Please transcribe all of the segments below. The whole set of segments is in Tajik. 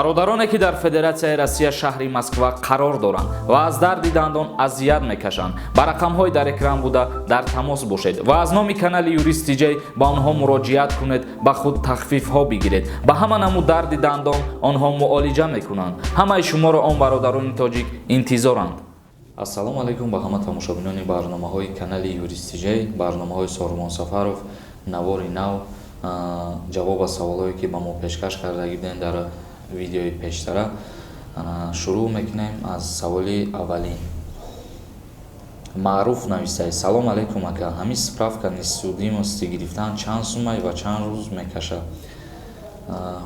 бародароне ки дар Федератсияи Россия шаҳри Москва қарор доранд ва аз дарди дандон азият мекашанд, ба рақамҳои дар экран буда дар тамос бошед ва аз номи канали Юрист TJ ба онҳо муроҷиат кунед, ба худ тахфифҳо бигиред. Ба ҳама намуд дарди дандон онҳо муолиҷа мекунанд. Ҳамаи шуморо он бародарони тоҷик интизоранд. Ассалому алайкум ба ҳама тамошобинони барномаҳои канали Юрист TJ, барномаҳои Сорумон Сафаров, навори нав, ҷавоб ба саволҳое ки ба мо пешкаш кардаги будем дар видеои пештара. Шурӯъ мекунем аз саволи аввалин. Маъруф нависад: салом алайкум ака, ҳамин справка нисудимости гирифтан чанд сумма ва чанд рӯз мекашад?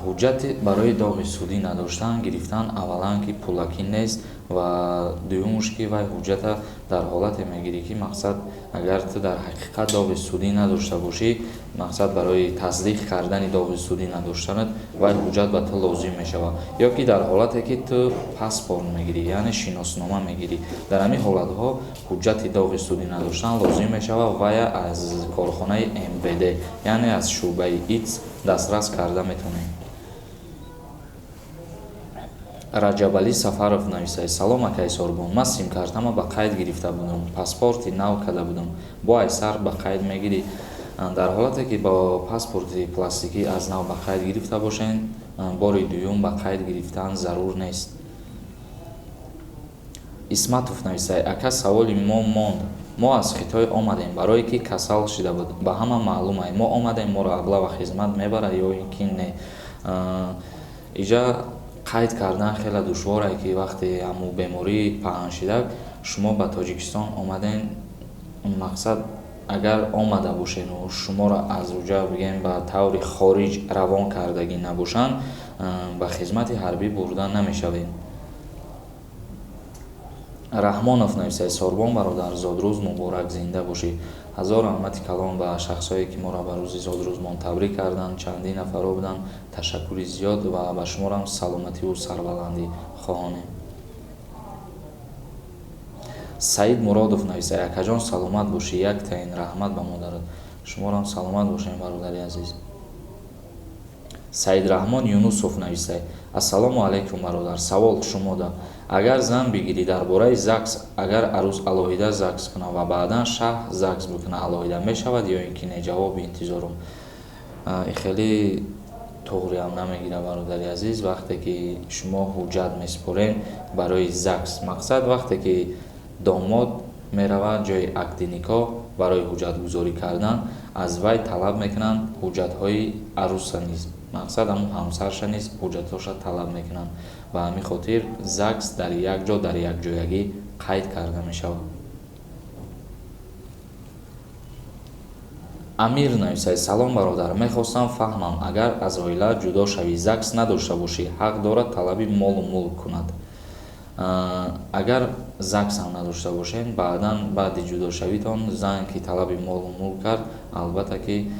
Ҳуҷҷати барои доғи судӣ надоштан гирифтан аввалан ки пулакӣ нест ва дуюмш ки вай ҳуҷҷата дар ҳолате мегирӣ ки мақсад агар ту дар ҳақиқат доғи судӣ надошта бошӣ, мақсад барои тасдиқ кардани доғи судӣ надоштанат вай ҳуҷҷат ба ту лозим мешавад, ё ки дар ҳолате ки ту паспорт мегирӣ, яъне шиноснома мегирӣ, дар ҳамин ҳолатҳо ҳуҷҷати доғи судӣ надоштан лозим мешавад вая аз корхонаи МВД, яъне аз шуъбаи ИЦ дастрас карда метавонем. Раҷабалӣ Сафаров нависад: салом акаи Сорбон, ман симкартама ба қайд гирифта будам, паспорти нав када будам, бо айсар ба қайд мегирӣ? Дар ҳолате ки бо паспорти пластикӣ аз нав ба қайд гирифта бошед, бори дуюм ба қайд гирифтан зарур нест. Исматов нависад: ака, саволи мо монд. Мо аз Хитой омадем, барое ки касал шуда буд. Ба ҳама маълум аст, мо омадем, моро аблава хизмат мебарад ё ин ки не? Иҷа қайд кардан хеле душвор аст ки вақте ҳамун беморӣ паҳн шуда, шумо ба Тоҷикистон омаден, мақсад агар омада бошену шуморо аз уҷа бигем ба таври хориҷ равон кардагӣ набошанд, ба хизмати ҳарбӣ бурда намешавед. Раҳмонов нависад: Сорбон бародар, зодрӯз муборак, зинда бошӣ. ҳазор раҳмати калон ба шахсое ки моро ба рӯзи зодрӯзмон табрик карданд, чандин нафаро буданд, ташаккури зиёд ва ба шуморам саломативу сарбаландӣ хоҳонем. Саид Муродов нависад: акаҷон саломат бошӣ, як таин раҳмат ба мо дорад. Шуморам саломат бошем, бародари азиз. Саид Раҳмон Юнусов нависад: ассалому алайкум бародар, савол шумода. Агар зан бигирӣ дар бораи ЗАГС, агар арӯз алоҳида ЗАГС кунад ва баъдан шаҳр ЗАГС бикунад, алоҳида мешавад ё ин ки не? Ҷавоби интизорум. Хеле тоғриам намегирад, бародари азиз, вақте ки шумо ҳуҷҷат месупорен барои ЗАГС. Мақсад вақте ки домод меравад ҷои акди никоҳ барои ҳуҷҷатгузорӣ кардан, аз вай талаб мекунанд ҳуҷҷатҳои арӯса низ. Мақсад ҳамун ҳамсарша низ ҳуҷҷатҳоша талаб мекунанд. Ба ҳамин хотир ЗАГС дар як ҷо, дар якҷоягӣ қайд карда мешавад. Амир нависад: салом бародар, мехостам фаҳмам, агар аз оила ҷудо шавӣ, ЗАГС надошта бошӣ, ҳақ дорад талаби молу мулк кунад? Агар ЗАГСам надошта бошед, баъди ҷудошавитон зан ки талаби молу мулк кард, албатта ки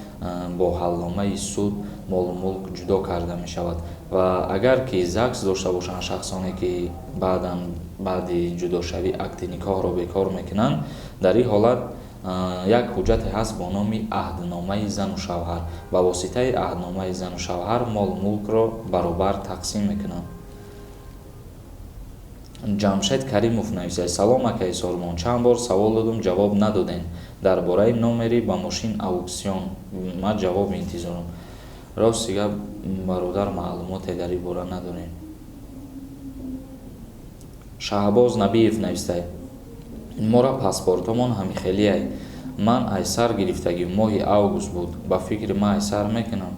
бо ҳалномаи суд молу мулк ҷудо карда мешавад. Ва агар ки ЗАГС дошта бошанд шахсоне ки баъди ҷудошавӣ акди никоҳро бекор мекунанд, дар ин ҳолат як ҳуҷҷате ҳаст бо номи аҳдномаи зану шавҳар. Ба воситаи аҳдномаи зану шавҳар молу мулкро баробар тақсим мекунанд. Ҷамшед Каримов нависад: салом акаи Сорбон, чанд бор савол додам, ҷавоб надодем. Дар бораи номери ба мошин ауксион, ман ҷавоби интизорам. Рости гап, бародар, маълумоте дар ин бора надорем. Шаҳбоз Набиев нависад: мора паспортомон ҳамихелӣ аст. Ман айсар гирифтагӣ моҳи август буд. Ба фикри ман айсар мекунам.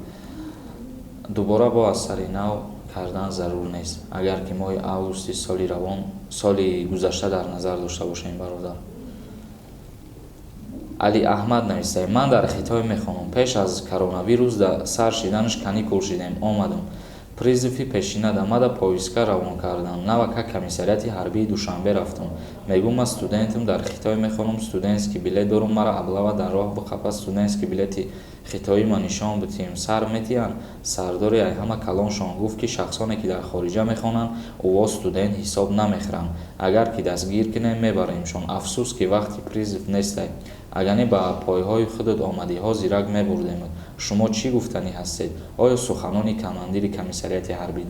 Дубора бо аз сари нав кардан зарур нест, агар ки моҳи августи соли гузашта дар назар дошта бошем, бародар. Али Аҳмад нависад: ман дар Хитой мехонам. Пеш аз коронавирус сар шиданаш каникул шидем, омадам. Призиви пешина дамада повистка равон кардам. Навака комиссарияти ҳарбии Душанбе рафтам. Мегӯм ман студентам, дар Хитой мехонам, студентский билет дорам, мара аблава дар роҳ биқапа студентский билети хитоима нишон битем. Сар метиҳанд. Сардори айҳама калоншон гуфт ки шахсоне ки дар хориҷа мехонанд, ӯво студент ҳисоб намехӯранд. Агар ки дастгир кунем, мебаремшон. Афсус ки вақти призив нестай. агар не ба пойҳои худат омадиҳо зирак мебурдем. Шумо чӣ гуфтанӣ ҳастед? Оё суханони командири комиссарияти ҳарбӣ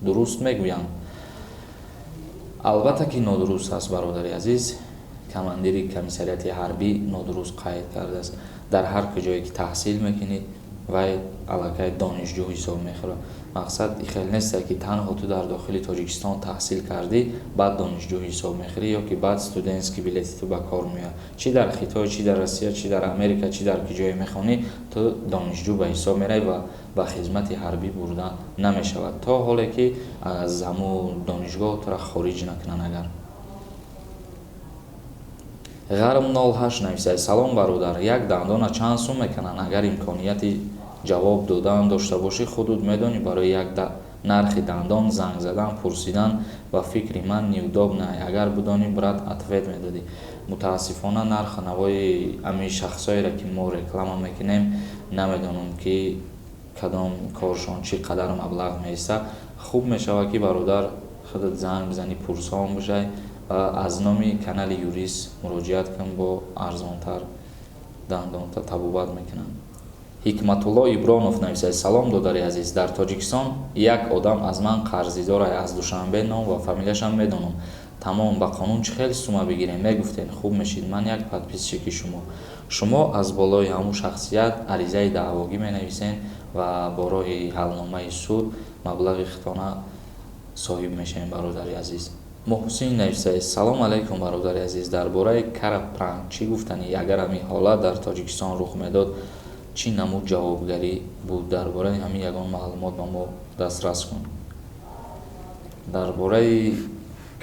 дуруст мегӯянд? албатта ки нодуруст аст, бародари азиз. Командири комиссарияти ҳарбӣ нодуруст қайд кардааст. Дар ҳар куҷое ки таҳсил мекунед, вай аллакай донишҷӯ ҳисоб мехӯрад. Мақсад хел нест ки танҳо ту дар дохили Тоҷикистон таҳсил кардӣ, баъд донишҷӯ ҳисоб мехӯрӣ ё ки баъд студентский билети ту ба кор меояд. Чӣ дар Хитой, чӣ дар Россия, чӣ дар Америка, чӣ дар куҷое мехонӣ, ту донишҷӯ ба ҳисоб меравӣ ва ба хизмати ҳарбӣ бурда намешавад, то ҳоле ки аз ҳамун донишгоҳ туро хориҷ накунанд. Агар Ғарм 08 нависад: салом бародар, як дандона чанд сум мекунанд? Агар имконияти ҷавоб додан дошта бошӣ, худуд медонӣ, барои як нархи дандон занг задан, пурсидан ба фикри ман неудобно. Агар будонӣ, брат, ответ медодӣ. Мутаассифона нархи навои ами шахсоеро ки мо реклама мекунем, намедонам ки кадом коршон чӣ қадар маблағ меиста. Хуб мешавад ки бародар худат занг бизанӣ, пурсон бошай ва аз номи канали юрист муроҷиат кун, бо арзонтар дандонта табобат мекунанд. Ҳикматулло Ибронов нависад: салом додари азиз, дар Тоҷикистон як одам аз ман қарзи дорад, аз Душанбе ном ва фамилияшам медонам. Тамом, ба қонун чӣ хел сума бигирем? Мегуфтед, хуб мешид, ман як подписчики шумо аз болои ҳамун шахсият аризаи даъвогӣ менависен ва бо роҳи ҳалномаи суд маблағи хитона соҳиб мешавем, бародари азиз. Муҳсин нависад: салом алайкум бародари азиз, дар бораи Караб пранк чӣ гуфтанӣ? Агар ҳамин ҳолат дар Тоҷикистон рух медод, чӣ намуд ҷавобгарӣ буд? Дар бораи ҳамин ягон маълумот ба мо дастрас кун. Дар бораи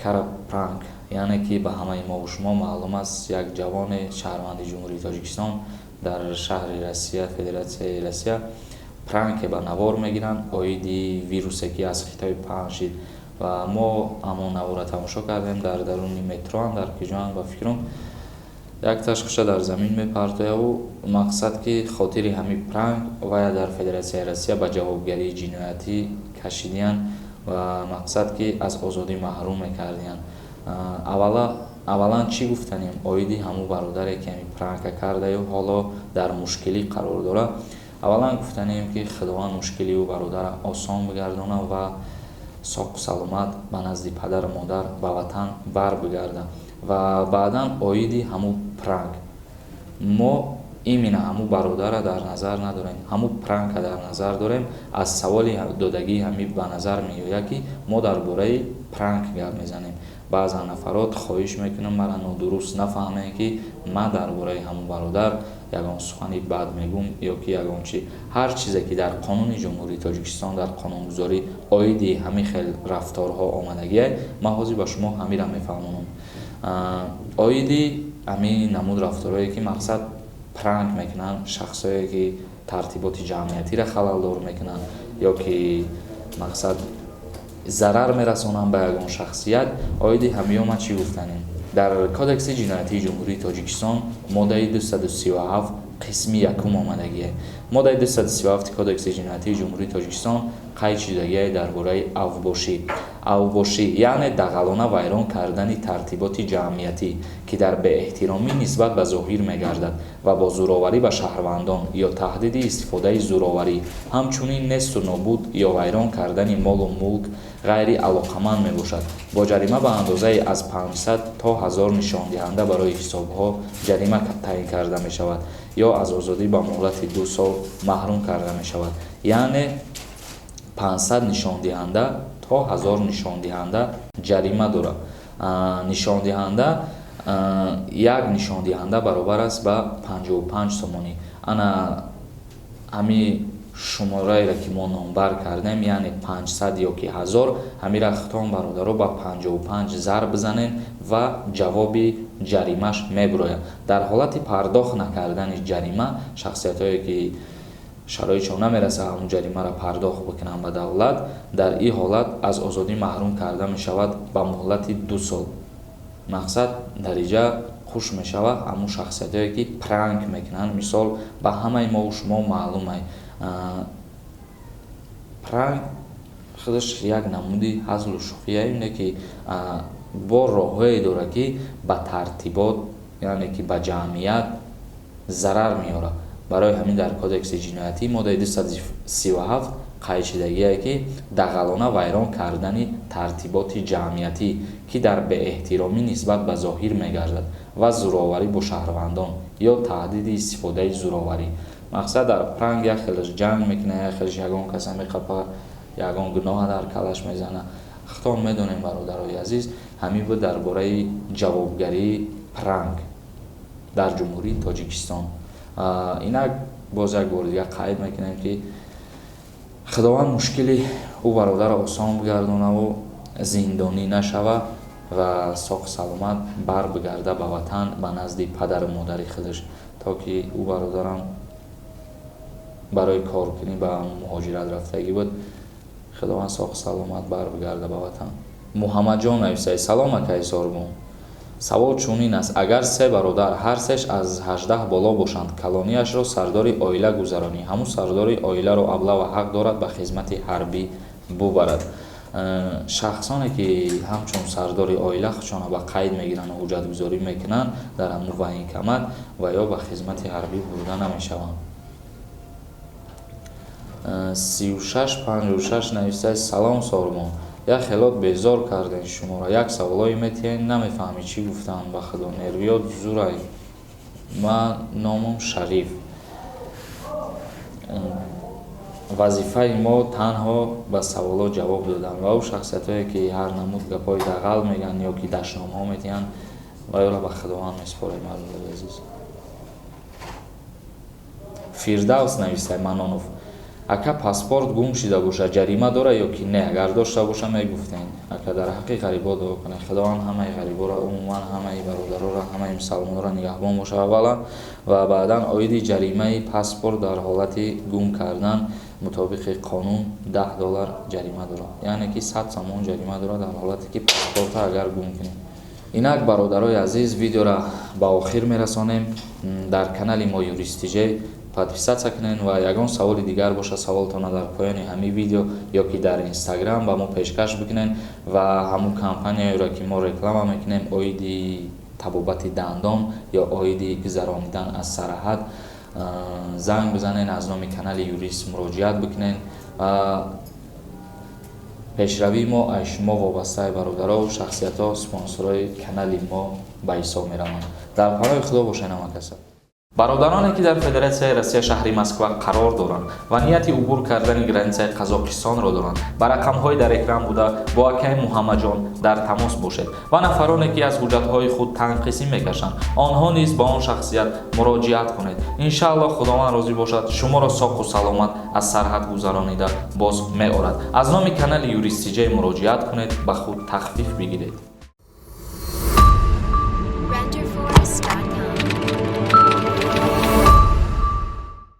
Караб пранк, яъне ки ба ҳамаи мо шумо маълум аст, як ҷавони шаҳрванди ҷумҳурии Тоҷикистон дар шаҳри Россия, Федератсияи Россия, пранке ба навор мегиранд оиди вирусе ки аз Хитой паҳн шид ва мо ҳамон наворро тамошо кардем. Дар даруни метроан, дар куҷоан ба фикрам як ташқиша дар замин мепартояву мақсад ки хотири ҳамин пранк вая дар Федератсияи Россия ба ҷавобгарии ҷиноятӣ кашидиянд ва мақсад ки аз озодӣ маҳрум мекардиянд. Аввалан чӣ гуфтанем оиди ҳамун бародаре ки ҳамин пранка кардаю ҳоло дар мушкилӣ қарор дорад? Аввалан гуфтанем ки худованд мушкили ӯ бародара осон бигардонад ва соқу саломат ба назди падару модар ба ватан бар бигарда. Ва баъдан оиди ҳамун пранк, мо именно ҳамун бародара дар назар надорем, ҳамун пранка дар назар дорем. Аз саволи додагӣ ҳамин ба назар меояд ки мо дар бораи пранк гап мезанем. Баъзан нафарот хоҳиш мекунанд мара нодуруст нафаҳмем ки ман дар бораи ҳамун бародар ягон сухани бад мегӯм ё ки ягон чи ҳар чизе ки дар қонуни ҷумҳурии Тоҷикистон, дар қонунгузорӣ оиди ҳамин хел рафторҳо омадагиай, ман ҳозир ба шумо ҳамира мефаҳмонам. Оиди ҳамин намуд рафторҳое ки мақсад пранк мекунанд, шахсое ки тартиботи ҷамъиятиро халалдор мекунанд ё ки мақсад зарар мерасонанд ба ягон шахсият, оиди ҳамиҳо ма чӣ гуфтанем? Дар Кодекси ҷиноятии ҷумҳурии Тоҷикистон моддаи 237 қисми якум омадагиай. Моддаи 237 Кодекси ҷиноятии ҷумҳурии Тоҷикистон қайд шудагиай дар бораи авбошӣ, яъне дағалона вайрон кардани тартиботи ҷамъиятӣ ки дар беэҳтиромӣ нисбат ба зоҳир мегардад ва бо зӯроварӣ ба шаҳрвандон ё таҳдиди истифодаи зӯроварӣ, ҳамчунин несту нобуд ё вайрон кардани молу мулк ғайри алоқаманд мебошад, бо ҷарима ба андозаи аз 500 то 1000 нишондиҳанда барои ҳисобҳо ҷарима таъин карда мешавад ё аз озодӣ ба муҳлати 2 сол маҳрум карда мешавад. Яъне 500 нишондиҳанда то 1000 нишондиҳанда ҷарима дорад. Нишондиҳанда як нишондиҳанда баробар аст ба 55 сомонӣ. Ана ҳами шумораеро ки мо номбар кардем, яъне 500 ё ки 1000, ҳамира хитон бародаро ба 55 зарб бизанен ва ҷавоби ҷаримаш мебурояд. Дар ҳолати пардохт накардани ҷарима, шахсиятое ки шароитшон намераса ҳамун ҷаримаро пардохт бикунанд ба давлат, дар ин ҳолат аз озодӣ маҳрум карда мешавад ба муҳлати 2 сол. Мақсад дариҷа хуш мешавад ҳамун шахсиятое ки пранк мекунанд. Мисол ба ҳамаи мо шумо маълумай, пранк худаш як намуди ҳазлу шӯхия, ине ки бо роҳҳое дорад ки ба тартибот яъне ки ба ҷамъият зарар меорад. барои ҳамин дар кодекси ҷиноятӣ моддаи 237 қайд шудагие ки дағалона вайрон кардани тартиботи ҷамъиятӣ ки дар беэҳтиромӣ нисбат ба зоҳир мегардад ва зӯроварӣ бо шаҳрвандон ё таҳдиди истифодаи зӯроварӣ. мақсад дар пранг як хелаш ҷанг мекунад, як хелаш ягон каса меқапад, ягон гуноҳа дар калаш мезанад. худтон медонем бародарои азиз, ҳамин буд дар бораи ҷавобгарии пранг дар ҷумҳурии Тоҷикистон. инак боз як бор дига қайд мекунем ки худованд мушкили ӯ бародарро осон бигардонаву зиндонӣ нашава ва соҳ саломат бар бигарда ба ватан, ба назди падару модари худаш, то ки ӯ бародарам барои коркунӣ ба муҳоҷират рафтагӣ буд. худованд соҳ саломат бар бигарда ба ватан. муҳаммадҷон нависай: салом акай Сорбон. савол чунин аст: агар се бародар ҳар сеш аз 18 боло бошанд, калонияшро сардори оила гузаронӣ, ҳамун сардори оиларо аблава ҳақ дорад ба хизмати ҳарбӣ бубарад. шахсоне ки ҳамчун сардори оила худшона ба қайд мегиранд, ҳуҷҷатгузорӣ мекунанд дар ҳамун военкомат ва ё ба хизмати ҳарбӣ бурда намешаванд. 3656 нависай: салом Сорбон. як хелот безор кардем шуморо, як саволое метиҳем, намефаҳмӣ чӣ гуфтанд, ба худо нервиёт зурай. ман номам Шариф. вазифаи мо танҳо ба саволо ҷавоб додан ва ӯ шахсиятое ки ҳар намуд гапҳои дағал мегӯянд ё ки дашномаҳо метиҳанд, ва ёро ба худованд месупорем. бародари азиз. Фирдавс нависай: Манонов. ака паспорт гум шуда бошад, ҷарима дорад ё ки не? агар дошта боша мегуфтен. ака дар ҳаққи ғарибо дуо кунед. худованд ҳамаи ғариборо, умуман ҳамаи бародароро, ҳамаи мусалмонро нигаҳбон бошад аввалан, ва баъдан оиди ҷаримаи паспорт дар ҳолати гум кардан мутобиқи қонун $10 ҷарима дорад, яъне ки 100 сомон ҷарима дорад дар ҳолате ки паспорта агар гум кунем. инак бародарои азиз, видеоро ба охир мерасонем. дар канали мо юристиҷе подписатсия кунед ва ягон саволи дигар боша саволтона дар поёни ҳамин видео ё ки дар Instagram ба мо пешкаш бикунед ва ҳамун компанияеро ки мо реклама мекунем оиди табобати дандон ё оиди гузаронидан аз сароҳат занг бизанед, аз номи канали юрист муроҷиат бикунед. пешравии мо аз шумо вобастаи бародаро, шахсиятҳо, спонсорҳои канали мо ба ҳисоб мераванд. дар паноҳи худо бошед намакаса. бародароне ки дар Федератсияи Россия шаҳри Москва қарор доранд ва нияти убур кардани границаи Қазоқистонро доранд, ба рақамҳои дар экран буда бо акай Муҳаммадҷон дар тамос бошед ва нафароне ки аз ҳуҷҷатҳои худ танқисӣ мекашанд, онҳо низ ба он шахсият муроҷиат кунед. иншааллоҳ худованд розӣ бошад, шуморо соҳу саломат аз сарҳад гузаронида боз меорад. аз номи канали юристиҷе муроҷиат кунед, ба худ тахфиф бигиред.